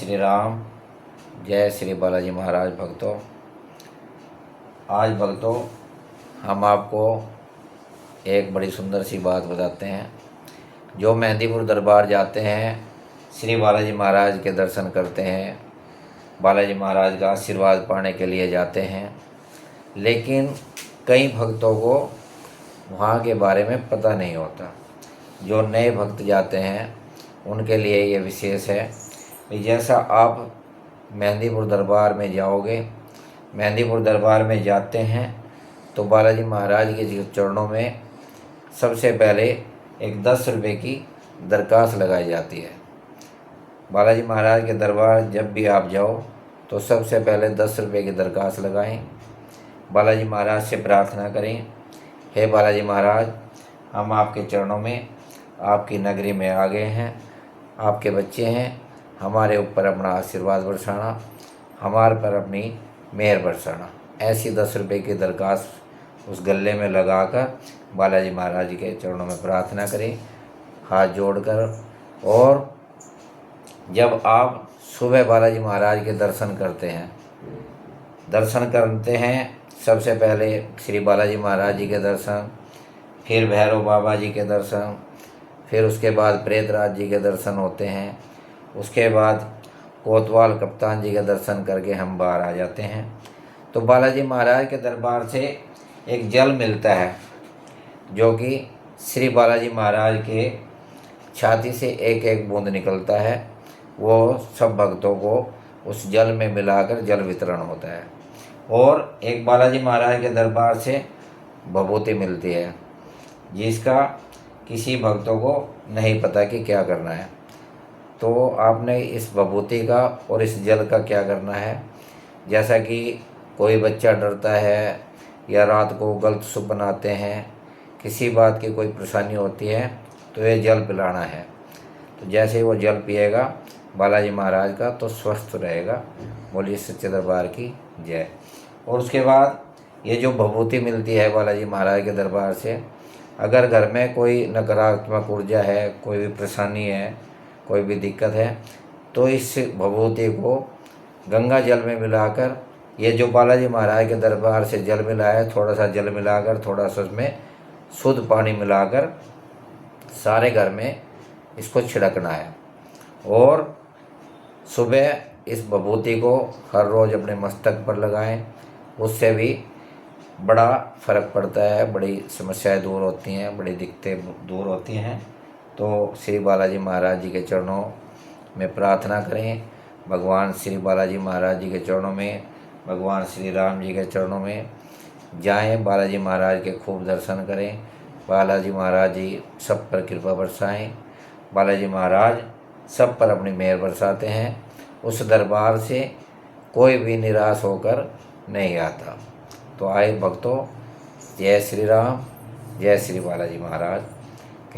श्री राम। जय श्री बालाजी महाराज। भक्तों, आज भक्तों हम आपको एक बड़ी सुंदर सी बात बताते हैं। जो मेहंदीपुर दरबार जाते हैं, श्री बालाजी महाराज के दर्शन करते हैं, बालाजी महाराज का आशीर्वाद पाने के लिए जाते हैं, लेकिन कई भक्तों को वहाँ के बारे में पता नहीं होता। जो नए भक्त जाते हैं उनके लिए ये विशेष है कि जैसा आप मेहंदीपुर दरबार में जाओगे, मेहंदीपुर दरबार में जाते हैं तो बालाजी महाराज के चरणों में सबसे पहले एक 10 रुपये की दरखास्त लगाई जाती है। बालाजी महाराज के दरबार जब भी आप जाओ तो सबसे पहले 10 रुपये की दरखास्त लगाएं। बालाजी महाराज से प्रार्थना करें, हे बालाजी महाराज, हम आपके चरणों में, आपकी नगरी में आ गए हैं, आपके बच्चे हैं, हमारे ऊपर अपना आशीर्वाद बरसाना, हमारे पर अपनी मेहर बरसाना। ऐसी 10 रुपये की दरखास्त उस गले में लगाकर बालाजी महाराज के चरणों में प्रार्थना करें, हाथ जोड़कर। और जब आप सुबह बालाजी महाराज के दर्शन करते हैं, सबसे पहले श्री बालाजी महाराज जी के दर्शन, फिर भैरव बाबा जी के दर्शन, फिर उसके बाद प्रेतराज जी के दर्शन होते हैं। उसके बाद कोतवाल कप्तान जी के दर्शन करके हम बाहर आ जाते हैं। तो बालाजी महाराज के दरबार से एक जल मिलता है जो कि श्री बालाजी महाराज के छाती से एक एक बूंद निकलता है। वो सब भक्तों को उस जल में मिलाकर जल वितरण होता है। और एक बालाजी महाराज के दरबार से भभूति मिलती है जिसका किसी भक्तों को नहीं पता कि क्या करना है। तो आपने इस भभूति का और इस जल का क्या करना है, जैसा कि कोई बच्चा डरता है या रात को गलत सपने आते हैं, किसी बात की कोई परेशानी होती है, तो ये जल पिलाना है। तो जैसे ही वो जल पिएगा बालाजी महाराज का तो स्वस्थ रहेगा। बोलिए सच्चे दरबार की जय। और उसके बाद ये जो भभूति मिलती है बालाजी महाराज के दरबार से, अगर घर में कोई नकारात्मक ऊर्जा है, कोई भी परेशानी है, कोई भी दिक्कत है, तो इस भभूति को गंगा जल में मिलाकर, ये जो बालाजी महाराज के दरबार से जल मिला है, थोड़ा सा जल मिलाकर, थोड़ा सा उसमें शुद्ध पानी मिलाकर सारे घर में इसको छिड़कना है। और सुबह इस भभूति को हर रोज़ अपने मस्तक पर लगाएं। उससे भी बड़ा फ़र्क पड़ता है, बड़ी समस्याएं दूर होती हैं, बड़ी दिक्कतें दूर होती हैं। तो श्री बालाजी महाराज जी के चरणों में प्रार्थना करें, भगवान श्री बालाजी महाराज जी के चरणों में, भगवान श्री राम जी के चरणों में जाएं, बालाजी महाराज के खूब दर्शन करें। बालाजी महाराज जी सब पर कृपा बरसाएं। बालाजी महाराज सब पर अपनी मेहर बरसाते हैं। उस दरबार से कोई भी निराश होकर नहीं आता। तो आए भक्तों, जय श्री राम, जय श्री बालाजी महाराज।